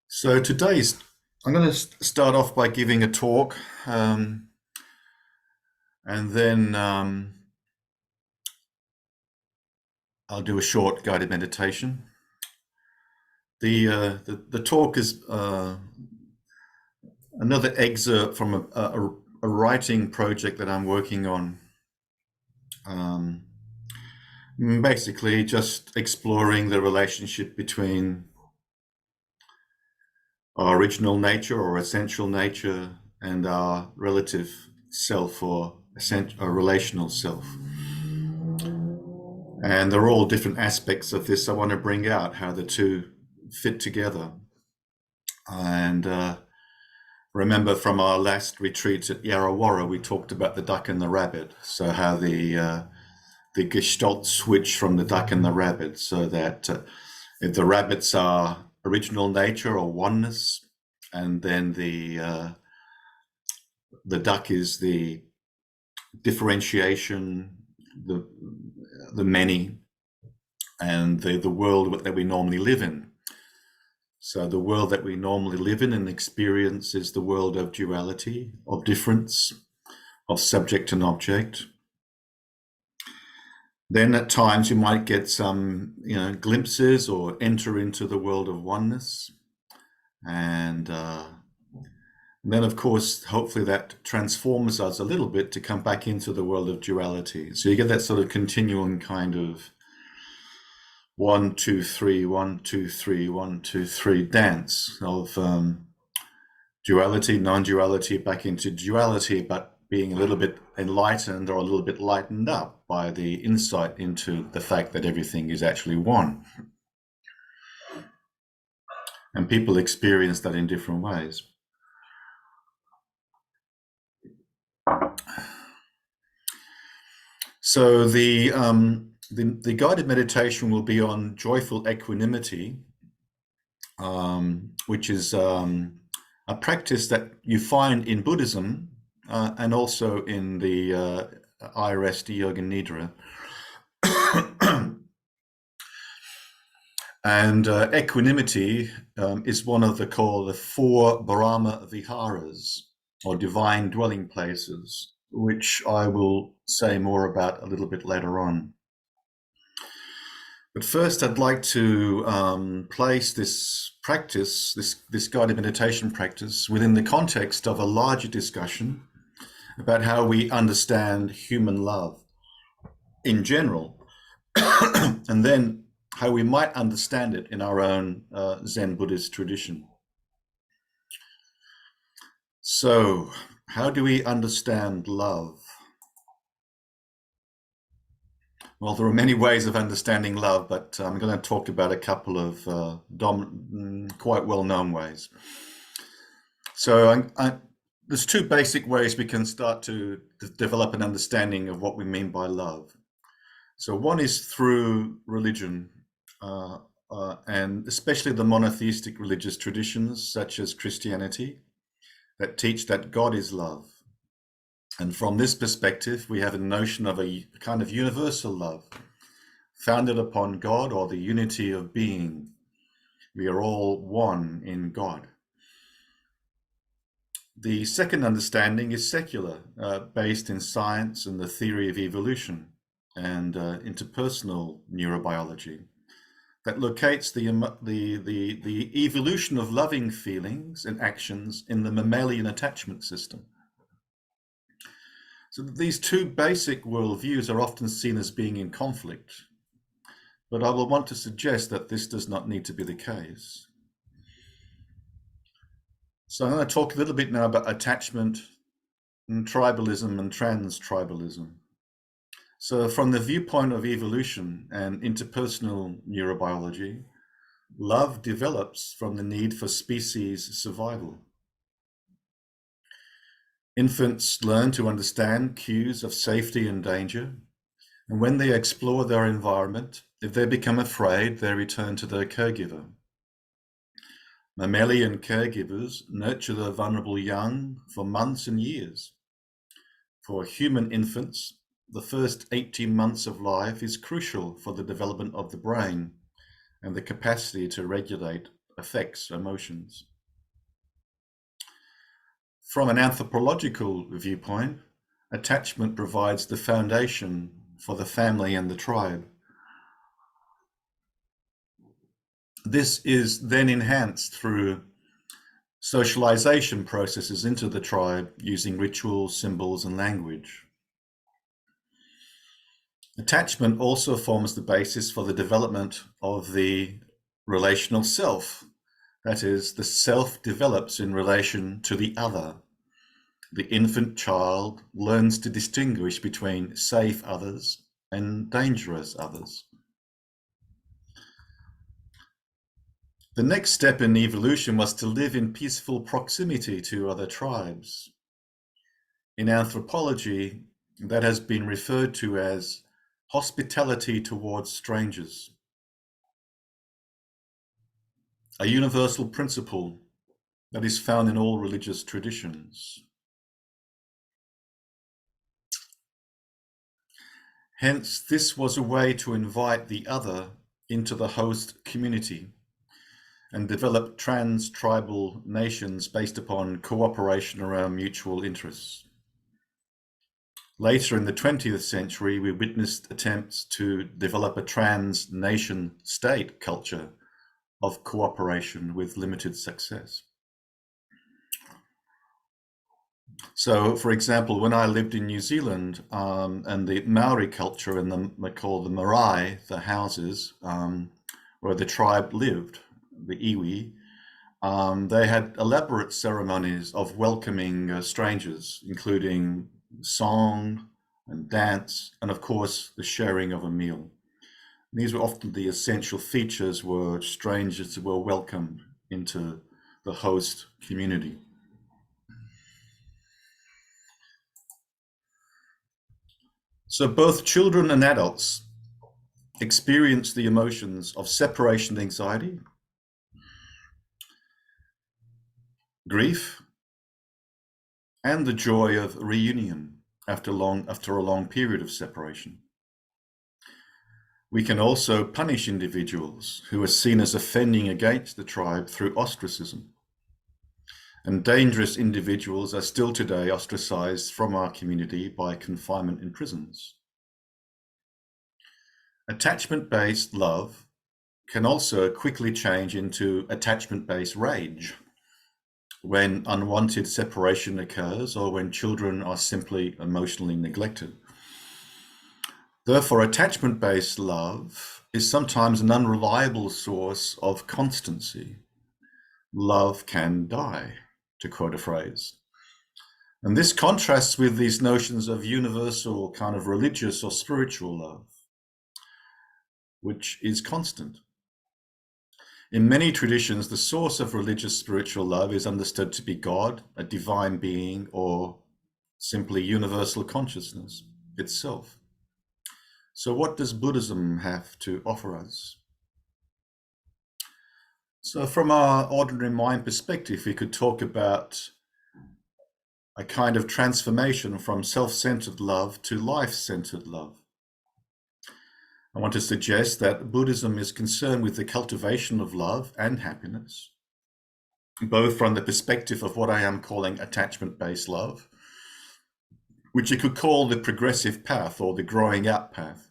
So I'm going to start off by giving a talk, and then I'll do a short guided meditation. The talk is another excerpt from a writing project that I'm working on. Basically, just exploring the relationship between our original nature or essential nature and our relative self or relational self. And they're all different aspects of this. I want to bring out how the two fit together. And remember from our last retreats at Yarrawarra, we talked about the duck and the rabbit. So how the gestalt switch from the duck and the rabbit, so that if the rabbits are original nature or oneness, and then the duck is the differentiation, the many, and the world that we normally live in. So the world that we normally live in and experience is the world of duality, of difference, of subject and object. Then at times you might get some, glimpses or enter into the world of oneness. And then, of course, hopefully that transforms us a little bit to come back into the world of duality. So you get that sort of continuing kind of 1, 2, 3, 1, 2, 3, 1, 2, 3 dance of duality, non-duality, back into duality, but being a little bit enlightened or a little bit lightened up by the insight into the fact that everything is actually one. And people experience that in different ways. So the guided meditation will be on joyful equanimity, which is a practice that you find in Buddhism and also in the I-Rest Yoga Nidra. And equanimity is one of the 4 Brahma Viharas, or divine dwelling places, which I will say more about a little bit later on. But first, I'd like to place this practice, this guided meditation practice, within the context of a larger discussion about how we understand human love in general, and then how we might understand it in our own Zen Buddhist tradition. So, how do we understand love? Well, there are many ways of understanding love, but I'm going to talk about a couple of quite well-known ways. So there's 2 basic ways we can start to develop an understanding of what we mean by love. So one is through religion, and especially the monotheistic religious traditions, such as Christianity, that teach that God is love. And from this perspective, we have a notion of a kind of universal love, founded upon God or the unity of being. We are all one in God. The second understanding is secular, based in science and the theory of evolution and interpersonal neurobiology, that locates the evolution of loving feelings and actions in the mammalian attachment system. So these 2 basic worldviews are often seen as being in conflict, but I will want to suggest that this does not need to be the case. So I'm going to talk a little bit now about attachment and tribalism and trans-tribalism. So from the viewpoint of evolution and interpersonal neurobiology, love develops from the need for species survival. Infants learn to understand cues of safety and danger, and when they explore their environment, if they become afraid, they return to their caregiver. Mammalian caregivers nurture their vulnerable young for months and years. For human infants, the first 18 months of life is crucial for the development of the brain and the capacity to regulate affects, emotions. From an anthropological viewpoint, attachment provides the foundation for the family and the tribe. This is then enhanced through socialization processes into the tribe using rituals, symbols, and language. Attachment also forms the basis for the development of the relational self. That is, the self develops in relation to the other. The infant child learns to distinguish between safe others and dangerous others. The next step in evolution was to live in peaceful proximity to other tribes. In anthropology, that has been referred to as hospitality towards strangers, a universal principle that is found in all religious traditions. Hence, this was a way to invite the other into the host community and develop trans-tribal nations based upon cooperation around mutual interests. Later in the 20th century, we witnessed attempts to develop a trans-nation state culture of cooperation with limited success. So, for example, when I lived in New Zealand, and the Maori culture and they call the marae, the houses where the tribe lived, the iwi, they had elaborate ceremonies of welcoming strangers, including song and dance, and of course, the sharing of a meal. These were often the essential features where strangers were welcomed into the host community. So both children and adults experience the emotions of separation anxiety, grief, and the joy of reunion after a long period of separation. We can also punish individuals who are seen as offending against the tribe through ostracism. And dangerous individuals are still today ostracized from our community by confinement in prisons. Attachment-based love can also quickly change into attachment-based rage when unwanted separation occurs or when children are simply emotionally neglected. Therefore, attachment-based love is sometimes an unreliable source of constancy. Love can die, to quote a phrase. And this contrasts with these notions of universal kind of religious or spiritual love, which is constant. In many traditions, the source of religious spiritual love is understood to be God, a divine being, or simply universal consciousness itself. So what does Buddhism have to offer us? So from our ordinary mind perspective, we could talk about a kind of transformation from self-centered love to life-centered love. I want to suggest that Buddhism is concerned with the cultivation of love and happiness, both from the perspective of what I am calling attachment-based love, which you could call the progressive path or the growing up path,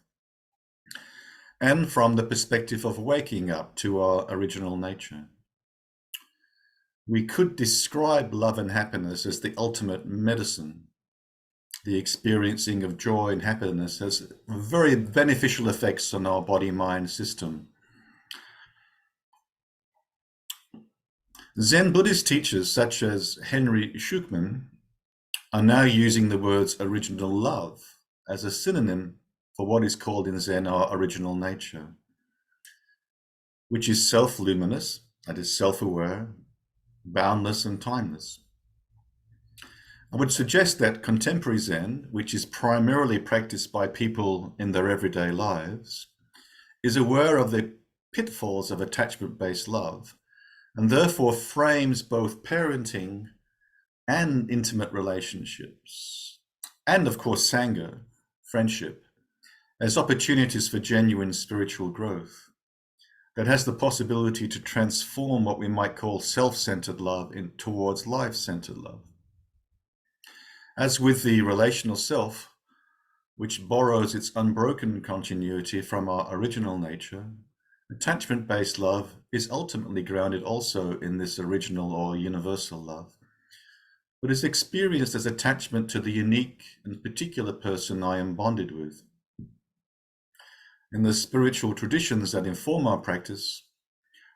and from the perspective of waking up to our original nature. We could describe love and happiness as the ultimate medicine. The experiencing of joy and happiness has very beneficial effects on our body-mind system. Zen Buddhist teachers such as Henry Shukman are now using the words original love as a synonym for what is called in Zen our original nature, which is self-luminous, that is self-aware, boundless and timeless. I would suggest that contemporary Zen, which is primarily practiced by people in their everyday lives, is aware of the pitfalls of attachment-based love and therefore frames both parenting and intimate relationships, and of course Sangha, friendship, as opportunities for genuine spiritual growth. that has the possibility to transform what we might call self-centered love towards life-centered love. As with the relational self, which borrows its unbroken continuity from our original nature, attachment-based love is ultimately grounded also in this original or universal love, but is experienced as attachment to the unique and particular person I am bonded with. In the spiritual traditions that inform our practice,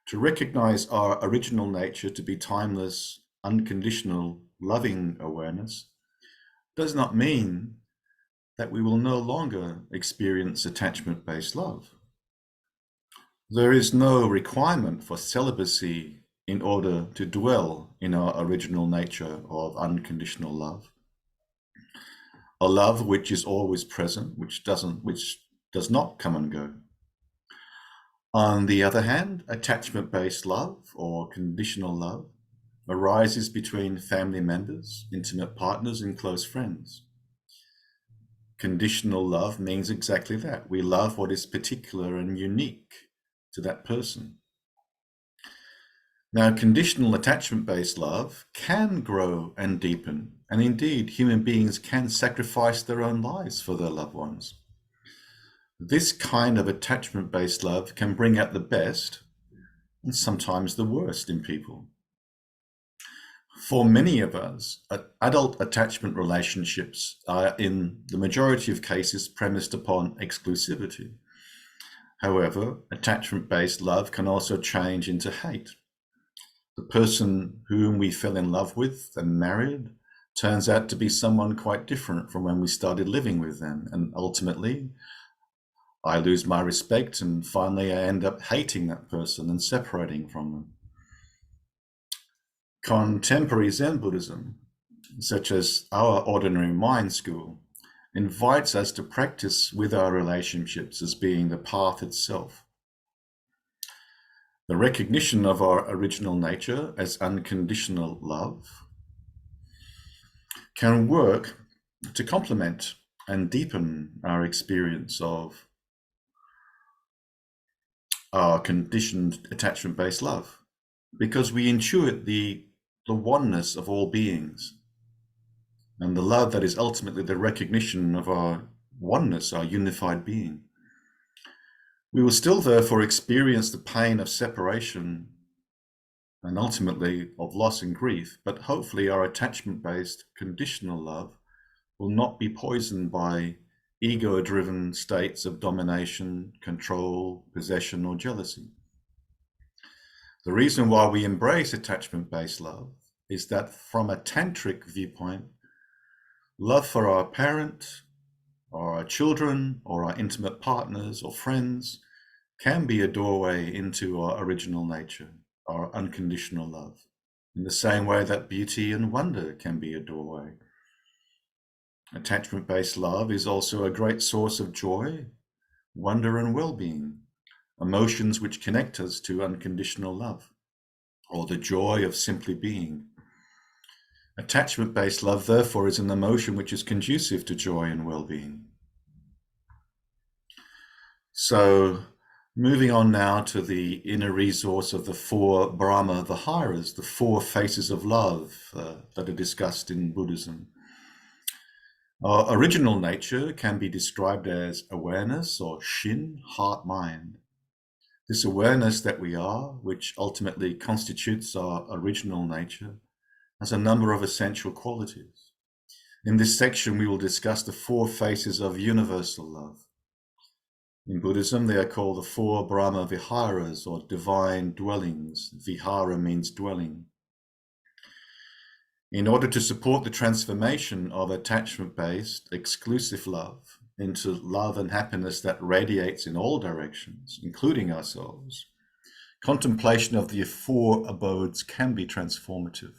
to recognize our original nature to be timeless, unconditional, loving awareness does not mean that we will no longer experience attachment-based love. There is no requirement for celibacy in order to dwell in our original nature of unconditional love. A love which is always present, which does not come and go. On the other hand, attachment-based love or conditional love arises between family members, intimate partners, and close friends. Conditional love means exactly that. We love what is particular and unique to that person. Now, conditional attachment-based love can grow and deepen, and indeed, human beings can sacrifice their own lives for their loved ones. This kind of attachment-based love can bring out the best and sometimes the worst in people. For many of us, adult attachment relationships are in the majority of cases premised upon exclusivity. However, attachment-based love can also change into hate. The person whom we fell in love with and married turns out to be someone quite different from when we started living with them, and ultimately, I lose my respect, and finally I end up hating that person and separating from them. Contemporary Zen Buddhism, such as our ordinary mind school, invites us to practice with our relationships as being the path itself. The recognition of our original nature as unconditional love can work to complement and deepen our experience of our conditioned attachment-based love, because we intuit the oneness of all beings and the love that is ultimately the recognition of our oneness, our unified being. We will still therefore experience the pain of separation and ultimately of loss and grief, but hopefully our attachment-based conditional love will not be poisoned by ego-driven states of domination, control, possession, or jealousy. The reason why we embrace attachment-based love is that from a tantric viewpoint, love for our parent, or our children, or our intimate partners or friends can be a doorway into our original nature, our unconditional love, in the same way that beauty and wonder can be a doorway. Attachment-based love is also a great source of joy, wonder, and well-being, emotions which connect us to unconditional love, or the joy of simply being. Attachment-based love, therefore, is an emotion which is conducive to joy and well-being. So, moving on now to the inner resource of the four Brahma Viharas, the four faces of love that are discussed in Buddhism. Our original nature can be described as awareness, or Shin, heart-mind. This awareness that we are, which ultimately constitutes our original nature, has a number of essential qualities. In this section, we will discuss the four faces of universal love. In Buddhism, they are called the four Brahma Viharas, or divine dwellings. Vihara means dwelling. In order to support the transformation of attachment-based, exclusive love into love and happiness that radiates in all directions, including ourselves, contemplation of the four abodes can be transformative.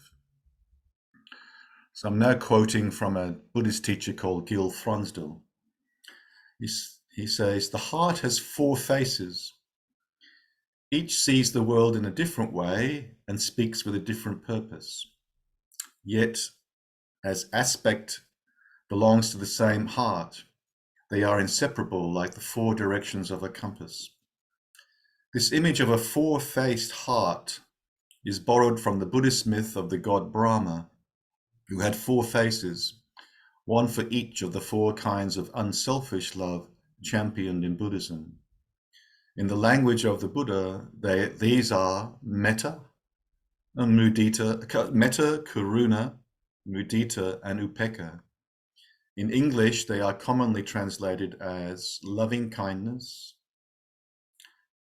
So I'm now quoting from a Buddhist teacher called Gil Fronsdal. He says, "The heart has four faces. Each sees the world in a different way and speaks with a different purpose. Yet, as aspect belongs to the same heart, they are inseparable like the four directions of a compass. This image of a four-faced heart is borrowed from the Buddhist myth of the god Brahma, who had four faces, one for each of the four kinds of unselfish love championed in Buddhism. In the language of the Buddha, these are metta, karuna, mudita, and upekkha. In English, they are commonly translated as loving kindness,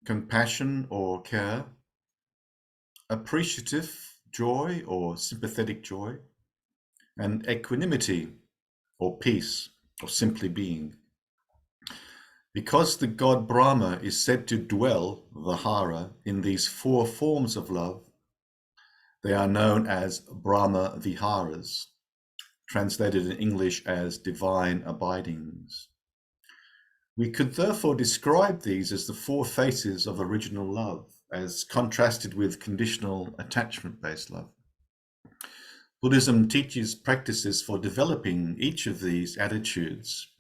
compassion or care, appreciative joy or sympathetic joy, and equanimity or peace or simply being. Because the god Brahma is said to dwell, vihara, in these four forms of love, they are known as Brahma Viharas, translated in English as divine abidings. We could therefore describe these as the four faces of original love, as contrasted with conditional attachment-based love. Buddhism teaches practices for developing each of these attitudes.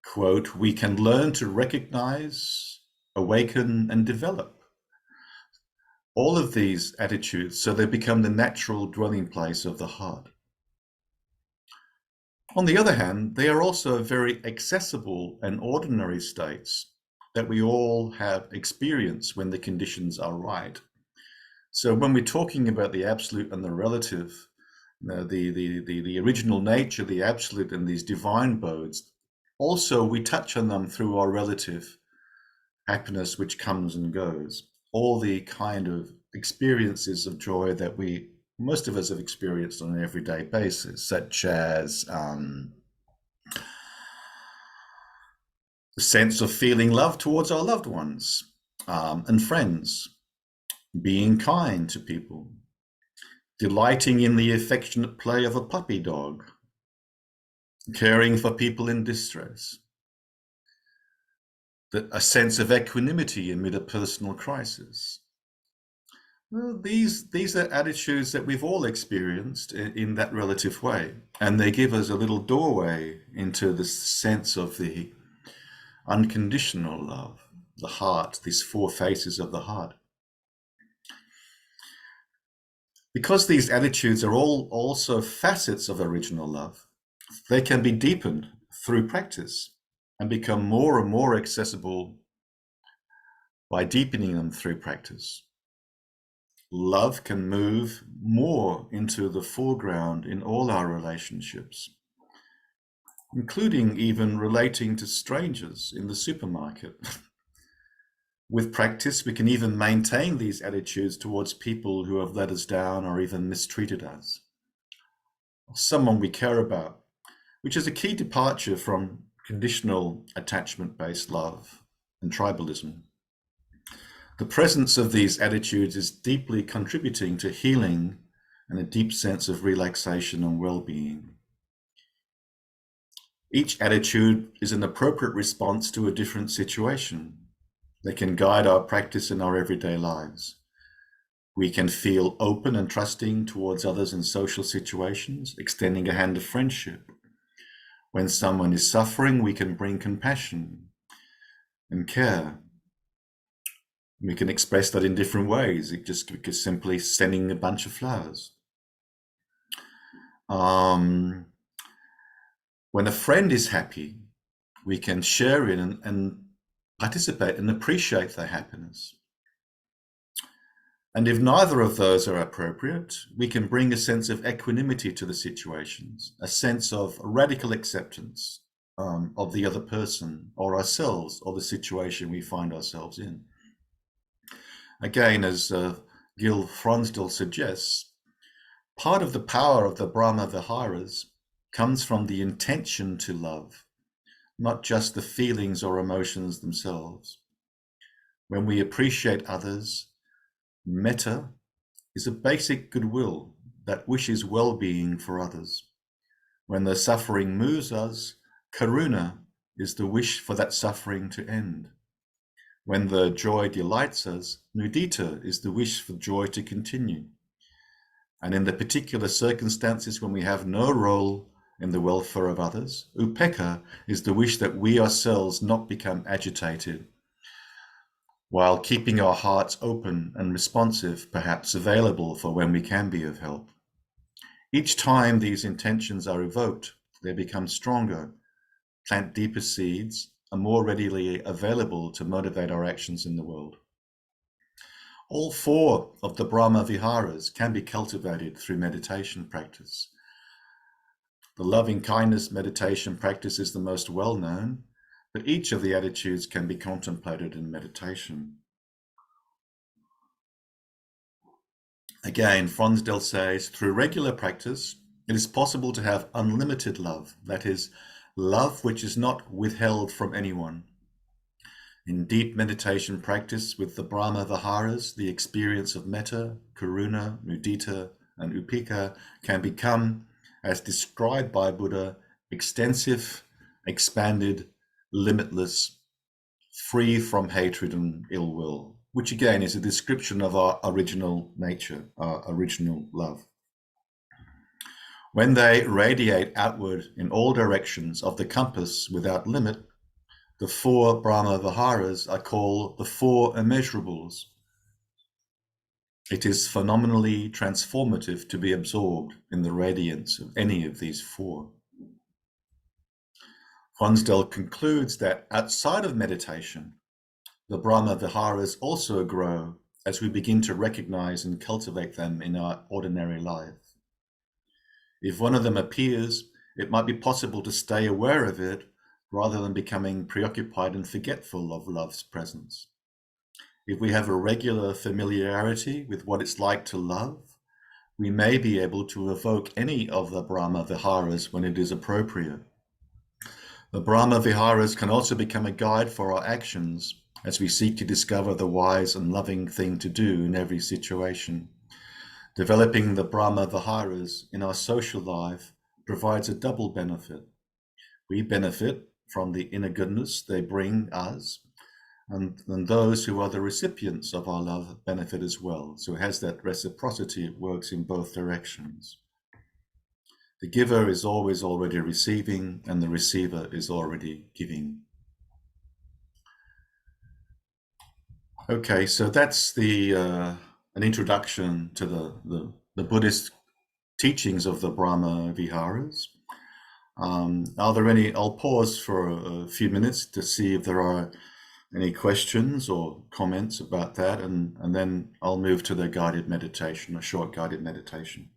Quote, we can learn to recognize, awaken, and develop all of these attitudes so they become the natural dwelling place of the heart. On the other hand, they are also very accessible and ordinary states that we all have experienced when the conditions are right. So when we're talking about the absolute and the relative, the original nature, the absolute, and these divine abodes, also we touch on them through our relative happiness, which comes and goes. All the kind of experiences of joy that most of us have experienced on an everyday basis, such as the sense of feeling love towards our loved ones and friends, being kind to people, delighting in the affectionate play of a puppy dog, caring for people in distress, a sense of equanimity amid a personal crisis. Well, these are attitudes that we've all experienced in that relative way, and they give us a little doorway into the sense of the unconditional love, the heart, these four faces of the heart. Because these attitudes are all also facets of original love, they can be deepened through practice and become more and more accessible by deepening them through practice. Love can move more into the foreground in all our relationships, including even relating to strangers in the supermarket. With practice, we can even maintain these attitudes towards people who have let us down or even mistreated us, someone we care about, which is a key departure from conditional attachment-based love and tribalism. The presence of these attitudes is deeply contributing to healing and a deep sense of relaxation and well-being. Each attitude is an appropriate response to a different situation. They can guide our practice in our everyday lives. We can feel open and trusting towards others in social situations, extending a hand of friendship. When someone is suffering, we can bring compassion and care. We can express that in different ways. It just is simply sending a bunch of flowers. When a friend is happy, we can share in and participate and appreciate their happiness. And if neither of those are appropriate, we can bring a sense of equanimity to the situations, a sense of radical acceptance of the other person or ourselves or the situation we find ourselves in. Again, as Gil Fronsdal suggests, part of the power of the Brahma Viharas comes from the intention to love, not just the feelings or emotions themselves. When we appreciate others, metta is a basic goodwill that wishes well-being for others. When the suffering moves us, karuna is the wish for that suffering to end. When the joy delights us, mudita is the wish for joy to continue. And in the particular circumstances when we have no role in the welfare of others, upekkha is the wish that we ourselves not become agitated while keeping our hearts open and responsive, perhaps available for when we can be of help. Each time these intentions are evoked, they become stronger, plant deeper seeds, are more readily available to motivate our actions in the world. All four of the Brahma Viharas can be cultivated through meditation practice. The loving kindness meditation practice is the most well known, but each of the attitudes can be contemplated in meditation. Again, Fronsdal says, through regular practice, it is possible to have unlimited love, that is, love which is not withheld from anyone. In deep meditation practice with the Brahma Viharas, the experience of metta, karuna, mudita, and upekkha can become, as described by Buddha, extensive, expanded, limitless, free from hatred and ill will, which again is a description of our original nature, our original love. When they radiate outward in all directions of the compass without limit, the four Brahma Viharas are called the four immeasurables. It is phenomenally transformative to be absorbed in the radiance of any of these four. Fonsdal concludes that outside of meditation, the Brahma Viharas also grow as we begin to recognize and cultivate them in our ordinary life. If one of them appears, it might be possible to stay aware of it rather than becoming preoccupied and forgetful of love's presence. If we have a regular familiarity with what it's like to love, we may be able to evoke any of the Brahma Viharas when it is appropriate. The Brahma Viharas can also become a guide for our actions as we seek to discover the wise and loving thing to do in every situation. Developing the Brahma Viharas in our social life provides a double benefit. We benefit from the inner goodness they bring us, and those who are the recipients of our love benefit as well. So it has that reciprocity, it works in both directions. The giver is always already receiving, and the receiver is already giving. Okay, so that's an introduction to the Buddhist teachings of the Brahma Viharas. Are there any? I'll pause for a few minutes to see if there are any questions or comments about that, and then I'll move to the guided meditation, a short guided meditation.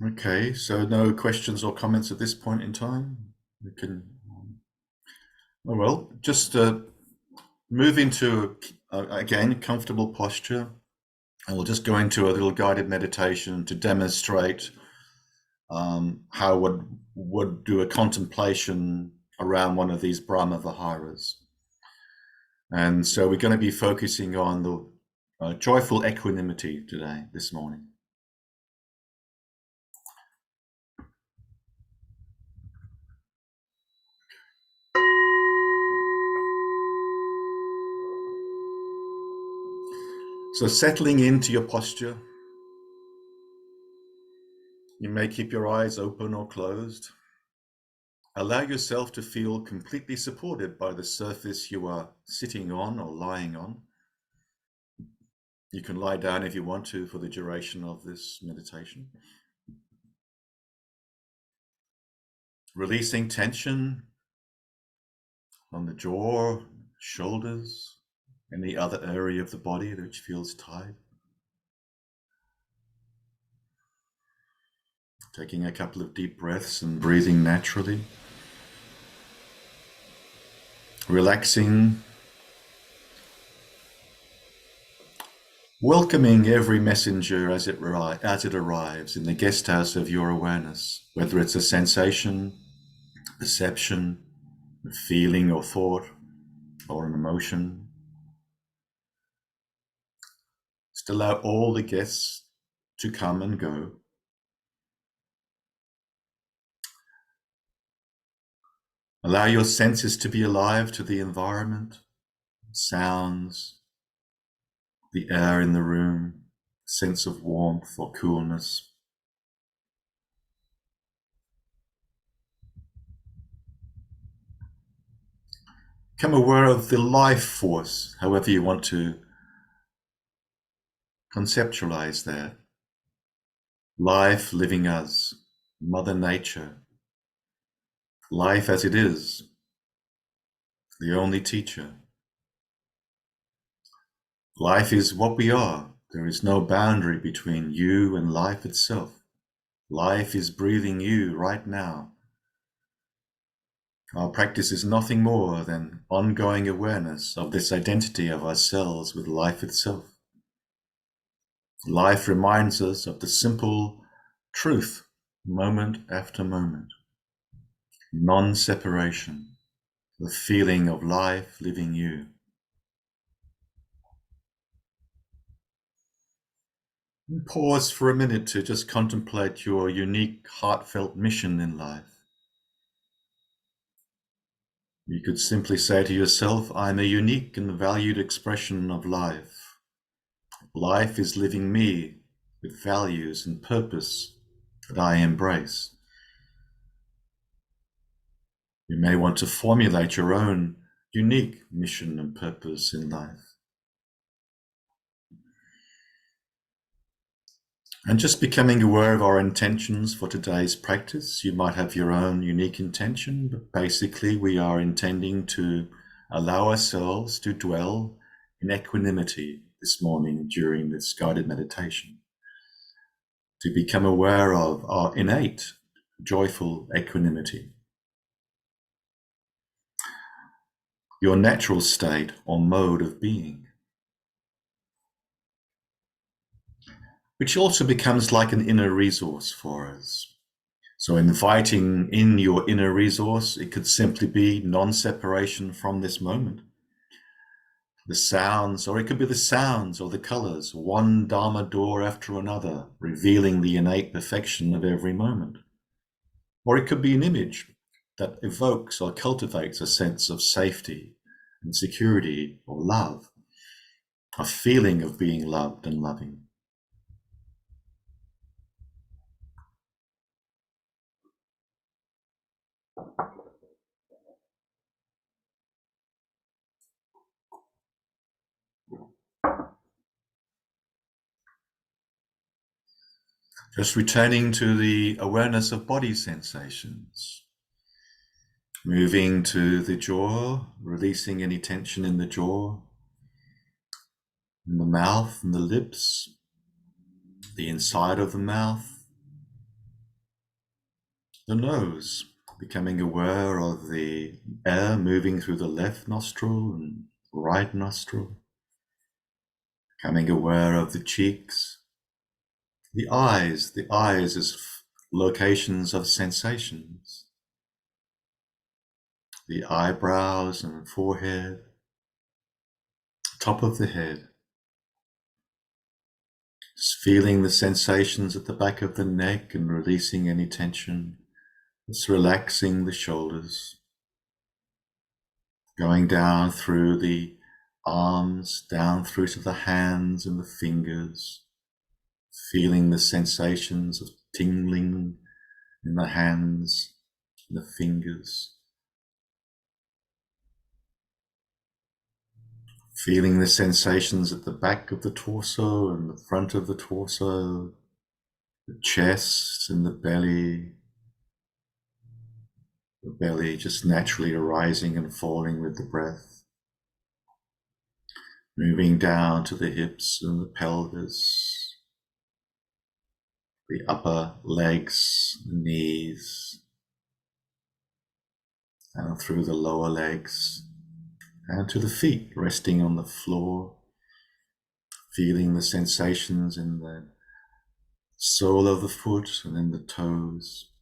Okay, so no questions or comments at this point in time. We can, oh well, just move into, again, comfortable posture. And we'll just go into a little guided meditation to demonstrate how would do a contemplation around one of these Brahma Viharas. And so we're going to be focusing on the joyful equanimity today, this morning. So settling into your posture, you may keep your eyes open or closed. Allow yourself to feel completely supported by the surface you are sitting on or lying on. You can lie down if you want to for the duration of this meditation. Releasing tension on the jaw, shoulders, any other area of the body which feels tight. Taking a couple of deep breaths and breathing naturally. Relaxing. Welcoming every messenger as it arrives in the guest house of your awareness, whether it's a sensation, perception, a feeling or thought, or an emotion. Just allow all the guests to come and go. Allow your senses to be alive to the environment, sounds, the air in the room, sense of warmth or coolness. Become aware of the life force, however you want to conceptualize that. Life living us, Mother Nature, life as it is, the only teacher. Life is what we are. There is no boundary between you and life itself. Life is breathing you right now. Our practice is nothing more than ongoing awareness of this identity of ourselves with life itself. Life reminds us of the simple truth, moment after moment. Non-separation, the feeling of life living you. And pause for a minute to just contemplate your unique, heartfelt mission in life. You could simply say to yourself, I'm a unique and valued expression of life. Life is living me with values and purpose that I embrace. You may want to formulate your own unique mission and purpose in life. And just becoming aware of our intentions for today's practice. You might have your own unique intention, but basically we are intending to allow ourselves to dwell in equanimity this morning during this guided meditation. To become aware of our innate, joyful equanimity. Your natural state or mode of being. Which also becomes like an inner resource for us. So inviting in your inner resource, it could simply be non-separation from this moment. The sounds, or it could be the sounds or the colors, one Dharma door after another, revealing the innate perfection of every moment. Or it could be an image that evokes or cultivates a sense of safety and security or love, a feeling of being loved and loving. Just returning to the awareness of body sensations. Moving to the jaw, releasing any tension in the jaw, in the mouth and the lips, the inside of the mouth, the nose, becoming aware of the air moving through the left nostril and right nostril, becoming aware of the cheeks, the eyes as locations of sensations, the eyebrows and forehead, top of the head. Just feeling the sensations at the back of the neck and releasing any tension. Just relaxing the shoulders. Going down through the arms, down through to the hands and the fingers. Feeling the sensations of tingling in the hands and the fingers. Feeling the sensations at the back of the torso and the front of the torso, the chest and the belly just naturally arising and falling with the breath. Moving down to the hips and the pelvis, the upper legs, the knees, down through the lower legs, and to the feet resting on the floor, feeling the sensations in the sole of the foot and in the toes,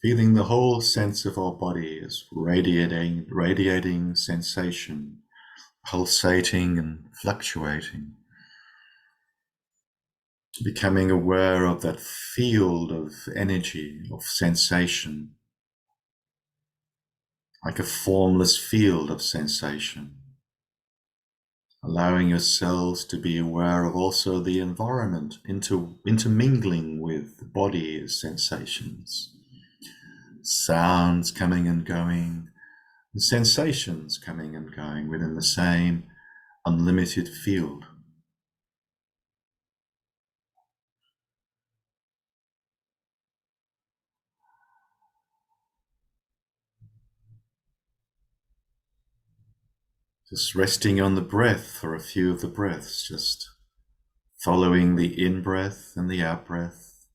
feeling the whole sense of our body as radiating sensation, pulsating and fluctuating. Becoming aware of that field of energy, of sensation, like a formless field of sensation, allowing yourselves to be aware of also the environment, intermingling with body sensations, sounds coming and going, and sensations coming and going within the same unlimited field. Just resting on the breath for a few of the breaths, just following the in-breath and the out-breath,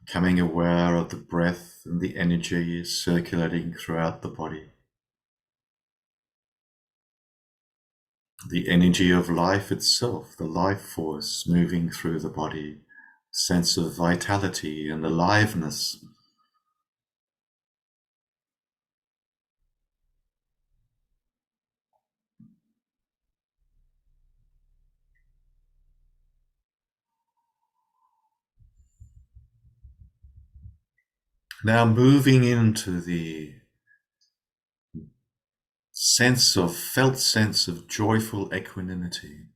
becoming aware of the breath and the energy circulating throughout the body. The energy of life itself, the life force moving through the body, sense of vitality and aliveness. Now moving into the felt sense of joyful equanimity.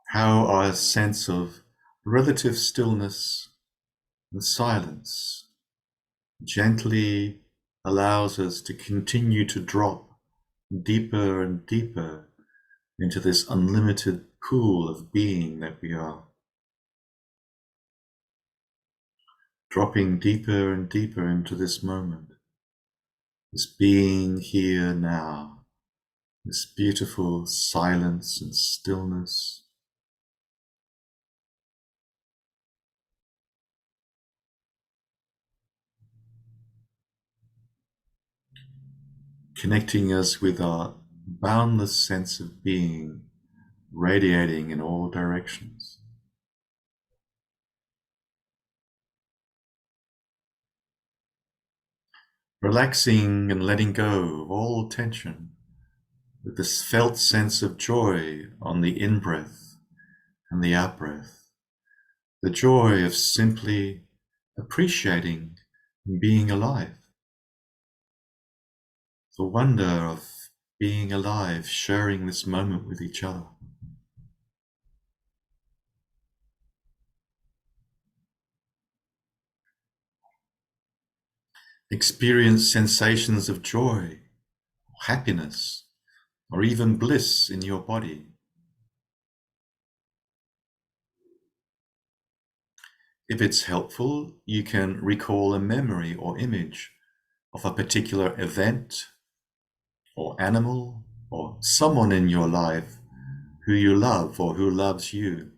How our sense of relative stillness and silence gently allows us to continue to drop deeper and deeper into this unlimited pool of being that we are. Dropping deeper and deeper into this moment, this being here now, this beautiful silence and stillness. Connecting us with our boundless sense of being, radiating in all directions. Relaxing and letting go of all tension with this felt sense of joy on the in-breath and the out-breath. The joy of simply appreciating and being alive. The wonder of being alive, sharing this moment with each other. Experience sensations of joy, happiness, or even bliss in your body. If it's helpful, you can recall a memory or image of a particular event or animal or someone in your life who you love or who loves you,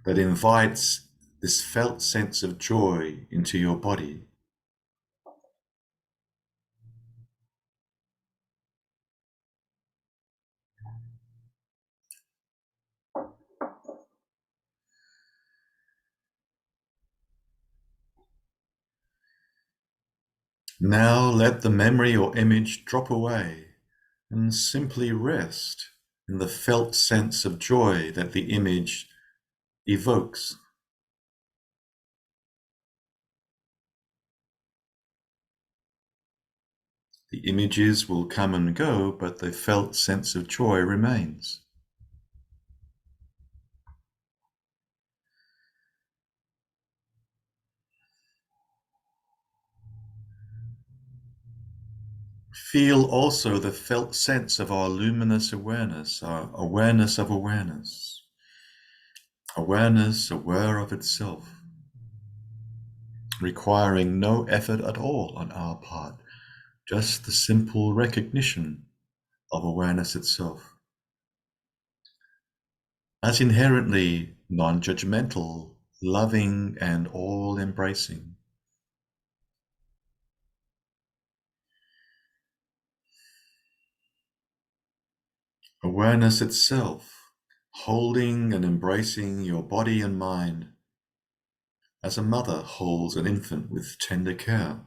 that invites this felt sense of joy into your body. Now let the memory or image drop away and simply rest in the felt sense of joy that the image evokes. The images will come and go, but the felt sense of joy remains. Feel also the felt sense of our luminous awareness, our awareness of awareness. Awareness aware of itself, requiring no effort at all on our part, just the simple recognition of awareness itself. As inherently non-judgmental, loving, and all-embracing. Awareness itself, holding and embracing your body and mind as a mother holds an infant with tender care.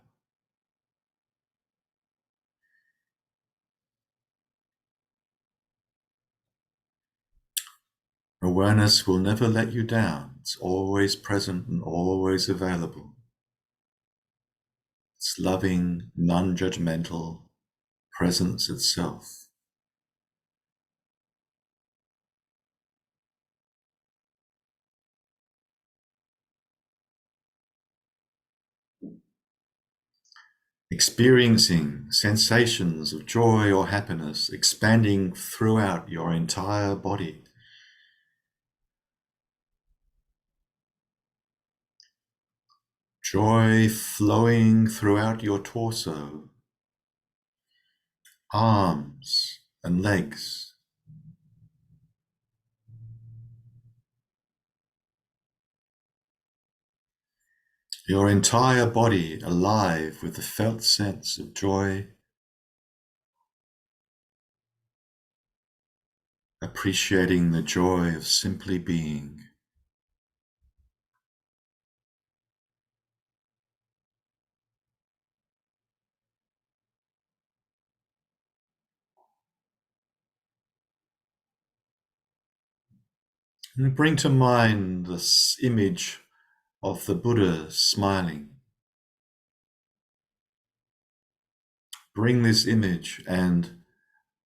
Awareness will never let you down. It's always present and always available. It's loving, non-judgmental presence itself. experiencing sensations of joy or happiness expanding throughout your entire body. Joy flowing throughout your torso, arms and legs. Your entire body alive with the felt sense of joy, appreciating the joy of simply being. And bring to mind this image of the Buddha smiling. Bring this image and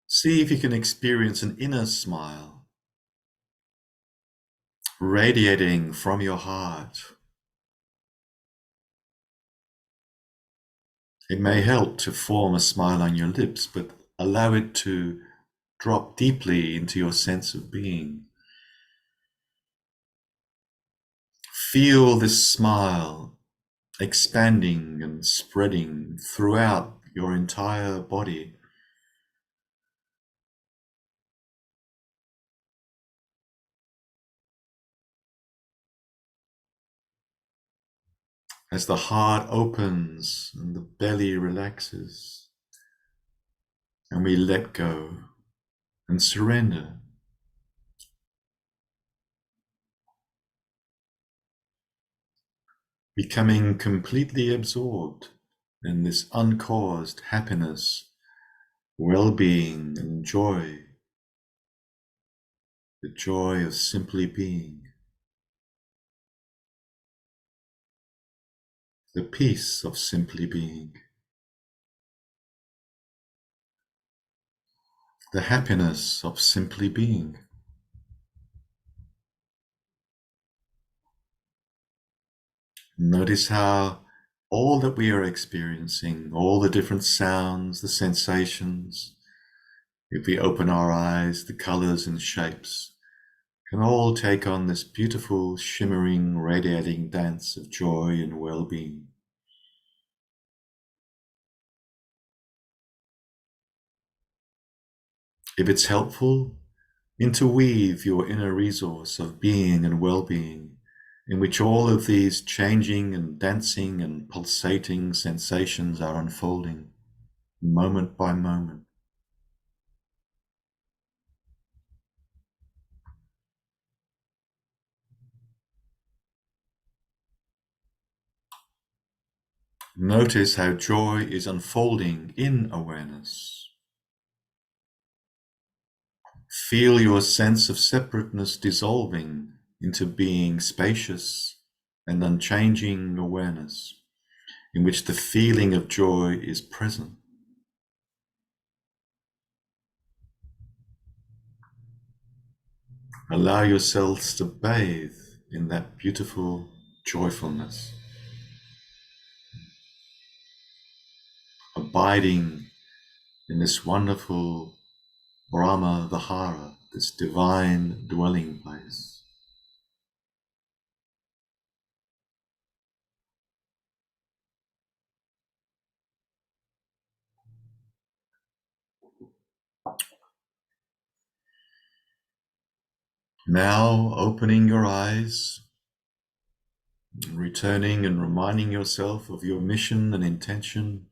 see if you can experience an inner smile radiating from your heart. It may help to form a smile on your lips, but allow it to drop deeply into your sense of being. Feel this smile expanding and spreading throughout your entire body. As the heart opens and the belly relaxes, and we let go and surrender. Becoming completely absorbed in this uncaused happiness, well-being and joy, the joy of simply being, the peace of simply being, the happiness of simply being. Notice how all that we are experiencing, all the different sounds, the sensations, if we open our eyes, the colors and shapes, can all take on this beautiful, shimmering, radiating dance of joy and well-being. If it's helpful, interweave your inner resource of being and well-being, in which all of these changing and dancing and pulsating sensations are unfolding, moment by moment. Notice how joy is unfolding in awareness. Feel your sense of separateness dissolving into being spacious and unchanging awareness, in which the feeling of joy is present. Allow yourselves to bathe in that beautiful joyfulness, abiding in this wonderful Brahma Vihara, this divine dwelling place. Now opening your eyes, returning and reminding yourself of your mission and intention.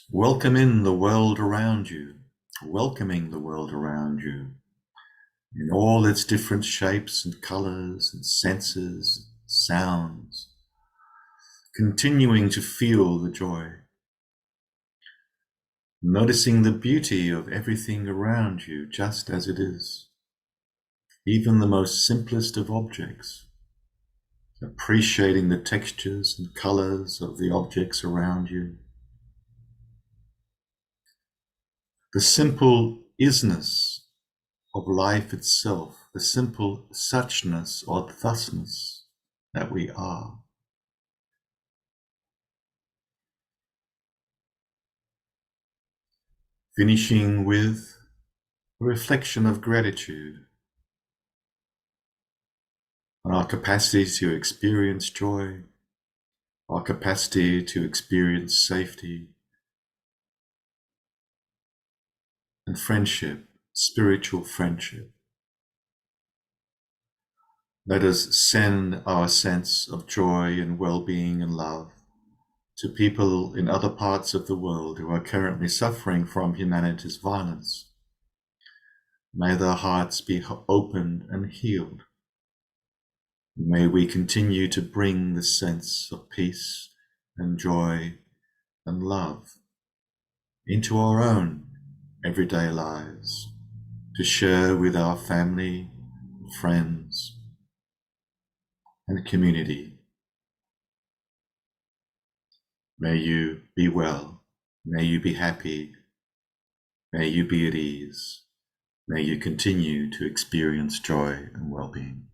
Welcome in the world around you, welcoming the world around you in all its different shapes and colors and senses, sounds, continuing to feel the joy, noticing the beauty of everything around you just as it is, even the most simplest of objects, appreciating the textures and colors of the objects around you. The simple isness of life itself, the simple suchness or thusness that we are. finishing with a reflection of gratitude on our capacity to experience joy, our capacity to experience safety and friendship, spiritual friendship. Let us send our sense of joy and well-being and love to people in other parts of the world who are currently suffering from humanity's violence. May their hearts be opened and healed. May we continue to bring the sense of peace and joy and love into our own everyday lives, to share with our family, friends, and community. May you be well. May you be happy. May you be at ease. May you continue to experience joy and well-being.